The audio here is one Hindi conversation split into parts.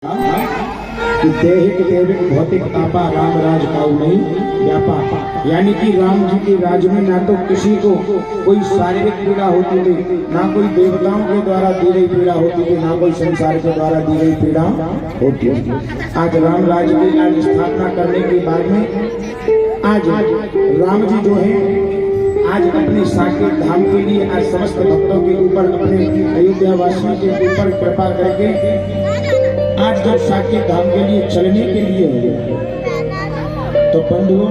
कि देहिक देविक भौतिक तापा राम राज पाऊ नहीं व्यापा। यानी कि राम जी के राज में ना तो किसी को कोई शारीरिक पीड़ा होती थी, ना कोई देवताओं के द्वारा दी गई पीड़ा होती थी, ना कोई संसार के द्वारा दी गई पीड़ा होती थी। आज राम राज की आज स्थापना करने के बाद में आज राम जी जो है आज अपने साकेत धाम के लिए आज समस्त भक्तों के ऊपर अपने अयोध्या वासियों के ऊपर कृपा करके आज जब साकेत धाम के लिए चलने के लिए तो बंधुओं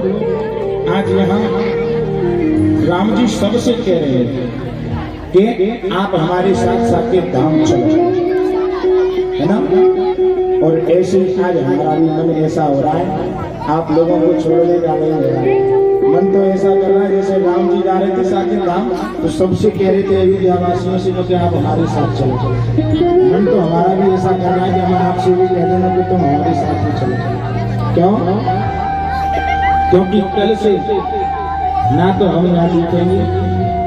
आज यहाँ राम जी सबसे कह रहे हैं कि आप हमारे साथ साकेत धाम चलो, है ना। और ऐसे आज हमारा भी मन ऐसा हो रहा है, आप लोगों को छोड़ने का नहीं हो रहा है। मन तो ऐसा कर रहा है जैसे राम जी जा रहे थे साकेत धाम तो सबसे कह रहे थे अयोध्या वासियों से कि आप हमारे साथ चलो। मन तो हमारा भी ऐसा कर रहा है कि हम आपसे भी कह देना कि तुम हमारे साथ ही चलो। क्यों? क्योंकि कल से ना तो हम यहाँ दिखेंगे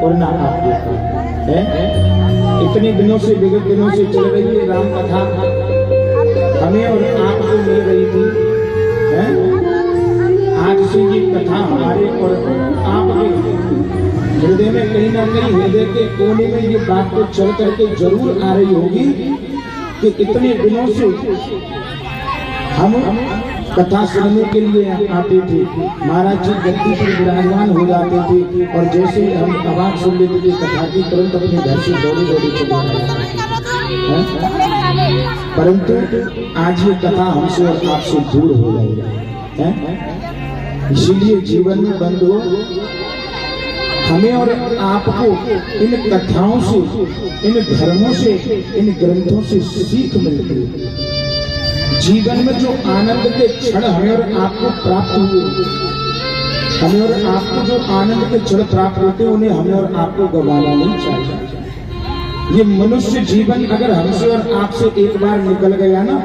और ना आप देखेंगे। इतने दिनों से विगत दिनों से चल रही है राम कथा, हमें और आपको मिल रही थी। आज से ये कथा हमारे और आपके हृदय में कहीं ना कहीं हृदय के कोने में ये बात तो चल करके जरूर आ रही होगी कि इतने दिनों से हम कथा सुनने के लिए आते थे, महाराज जी गद्दी पर विराजमान हो जाते थे और जैसे हम आवाज सुन लेते थे कथा की तुरंत अपने घर से दौड़ी दौड़ी चले जाते। परंतु आज ये कथा हमसे और आपसे दूर हो गई है। इसीलिए जीवन में बंधुओं हमें और आपको इन कथाओं से, इन धर्मों से, इन ग्रंथों से सीख मिलती है। जीवन में जो आनंद के क्षण हमें और आपको प्राप्त हुए, हमें और आपको जो आनंद के क्षण प्राप्त होते हैं उन्हें हमें और आपको गंवाना नहीं चाहिए। ये मनुष्य जीवन अगर हमसे और आपसे एक बार निकल गया ना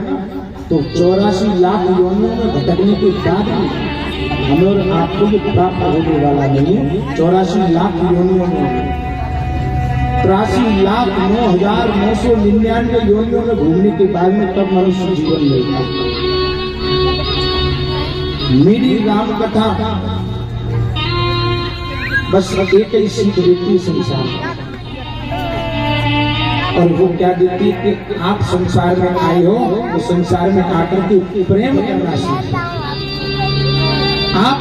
तो 84 लाख योनियों में भटकने के बाद हमें और आपको ये प्राप्त होने वाला नहीं है। 84 लाख योनियों में 83,09,999 योनियों में घूमने के बाद में तब मनुष्य जीवन लेगा। मेरी राम कथा बस एक ही सीख देती है संसार, और वो क्या देती है कि आप संसार में आए हो तो संसार में आकर के प्रेम करना सीखो। आप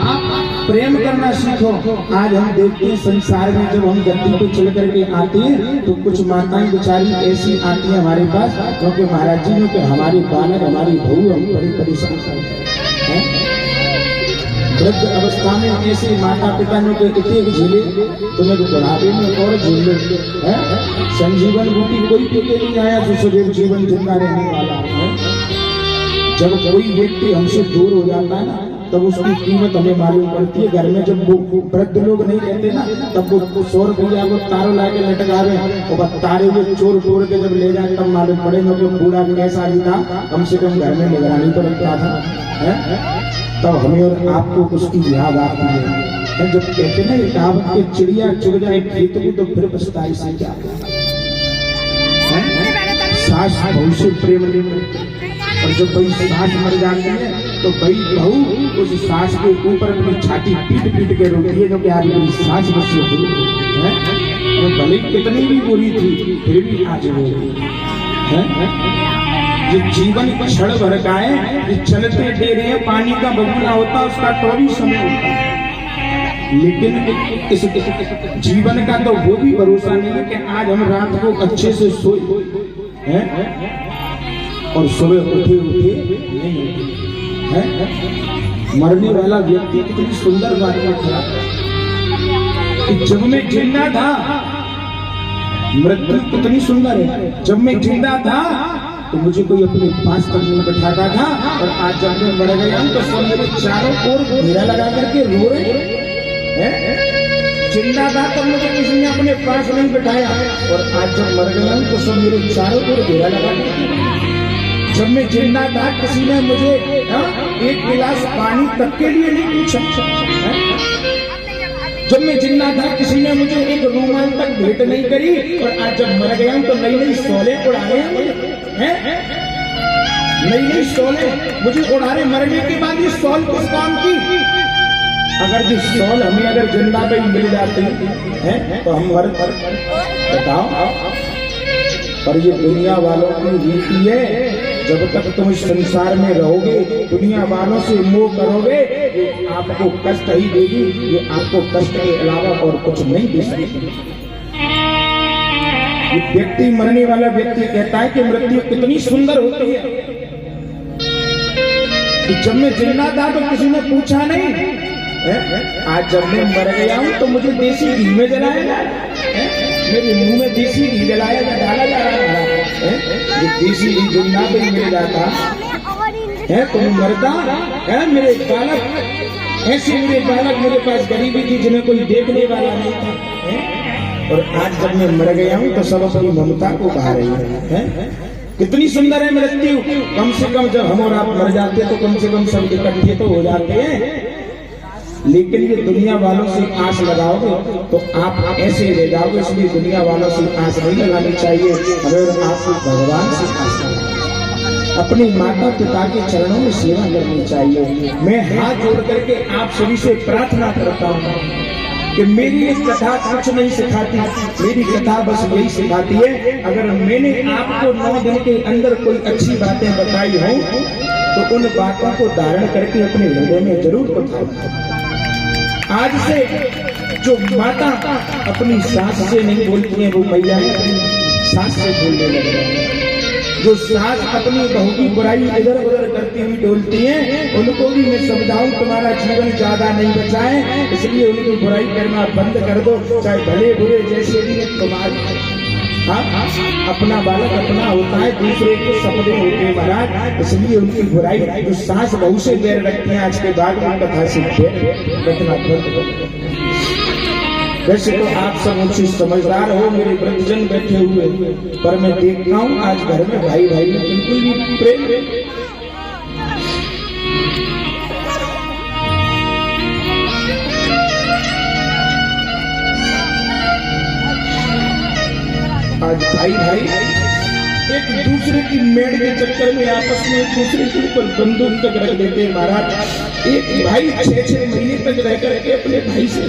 प्रेम करना सीखो। आज हम देखते हैं संसार में जब हम गद्दी पे चल करके आते हैं तो कुछ माताएं बेचारी ऐसी आती हैं हमारे पास क्योंकि महाराज जी ने कि हमारे बालक हमारी बहू हम बड़ी परेशान करते हैं। वृद्ध अवस्था में ऐसे माता पिता ने इतने झेले तुम्हें बुढ़ापे में और झेले। संजीवन बूटी कोई पीके नहीं आया जो सदैव जीवन जिंदा रहने वाला है। जब कोई व्यक्ति हमसे दूर हो जाता है ना तब उसकी कीमत हमें मालूम पड़ती है। घर में जब वो वृद्ध लोग नहीं रहते ना तब वो 100 रुपया वो तारों लाके लटका रहे और तारे वो चोर चोर के जब ले जाए तब मालूम पड़ेगा कि बूढ़ा कैसा भी था, कम से कम घर में निगरानी तो रखता था। तब हमें और आपको उसकी याद आती है। जब कहते ना कहावत के चिड़िया चुग जाए खेत को तो फिर पछताई से क्या। सास बहू से प्रेम नहीं, और जब भाई सास मर जाती है तो भाई बहू उस सास के ऊपर अपनी छाती पीट पीट के रोती है जो कि आज मेरी सास बची है। वो भले कितनी भी बुरी थी फिर भी आज वो है। ये जीवन क्षण भर का है, ये चलते दे रहे हैं। पानी का बबूला होता उसका तो भी समय होता है, लेकिन इस जीवन का तो वो भी भरोसा नहीं है कि आज हम रात को अच्छे से सोए हैं और सुबह उठे नहीं है। मरने वाला व्यक्ति कितनी सुंदर बात था कि जब मैं जिंदा था, मृत्यु कितनी सुंदर है। जब मैं जिंदा था तो मुझे कोई अपने पास तक नहीं बैठाता था, और आज जब मैं मर गया तो सब मेरे चारों ओर घेरा लगा करके रो रहे हैं। जिंदा था तब मुझे किसी ने अपने पास नहीं बैठाया, और आज जब मर गया तो सब मेरे चारों ओर घेरा लगा करके। जब मैं जिंदा था किसी ने मुझे एक गिलास पानी तक के लिए नहीं पूछा। जब मैं जिंदा था किसी ने मुझे एक रूमाल तक भेंट नहीं करी, और आज जब मर गया तो नई नई शोले उड़ा रहे हैं। नई नई सौले मुझे उड़ारे मरने के बाद ये सौल किस काम की? अगर जो सौल हमें अगर जिंदा पे मिल जाती है तो हम मर बताओ। पर ये दुनिया वालों की रीति है, जब तक तुम इस संसार में रहोगे दुनिया वालों से मोह करोगे, ये आपको कष्ट ही देगी, ये आपको कष्ट के अलावा और कुछ नहीं दे सकती। ये व्यक्ति, मरने वाला व्यक्ति कहता है कि मृत्यु कितनी सुंदर होती है। तो जब मैं जिंदा था तो किसी ने पूछा नहीं है? आज जब मैं मर गया हूं तो मुझे देसी घी में जलाया जा रहा है, मेरे मुंह में देसी घी जलाया डाला जा रहा है। ये देसी घी जिंदा पे मिल जाता है तो मैं मरता है। मेरे बालक ऐसे, मेरे बालक मेरे पास गरीबी थी जिन्हें कोई देखने वाला नहीं था, और आज जब मैं मर गया हूं तो सब अपनी ममता को बहा रही है। कितनी सुंदर है मृत्यु। कम से कम जब हम और आप मर जाते हैं तो कम से कम सब इकट्ठे तो हो जाते हैं, लेकिन ये दुनिया वालों से आस लगाओगे तो आप ऐसे रह जाओगे। इसलिए दुनिया वालों से आस नहीं लगानी चाहिए, अगर आपको भगवान से आस लगानी, अपनी माता पिता के चरणों में सेवा करनी चाहिए। मैं हाथ जोड़ करके आप सभी से प्रार्थना करता हूँ कि मेरी ये कथा कुछ नहीं सिखाती, मेरी कथा बस यही सिखाती है, अगर मैंने आपको 9 दिन के अंदर कोई अच्छी बातें बताई हों तो उन बातों को धारण करके अपने हृदय में जरूर बताओ। आज से जो माता अपनी सास से नहीं बोलती है वो मैया सास से बोलने लग रहे हैं। जो सास अपनी बहू की बुराई इधर उधर करती हुई डोलती हैं, उनको भी मैं समझाऊं तुम्हारा जीवन ज्यादा नहीं बचा है, इसलिए उनकी बुराई करना बंद कर दो, चाहे भले बुरे जैसे भी तुम्हारे। हाँ, अपना बालक अपना होता है, दूसरे के सपने होते हैं महाराज, इसलिए उनकी बुराई जो सास बहू से बैर रखते हैं आज के बाद में कथा सीखते रखना। वैसे तो आप सब मुझसे समझदार हो, मेरे वृद्धजन बैठे हुए, पर मैं देखता हूँ आज घर में भाई भाई में बिल्कुल भी प्रेम। आज भाई भाई एक दूसरे की मेड़ के चक्कर में आपस में एक दूसरे के ऊपर बंदूक तक रख देते हैं महाराज। एक भाई 6-6 महीने तक रह करके अपने भाई से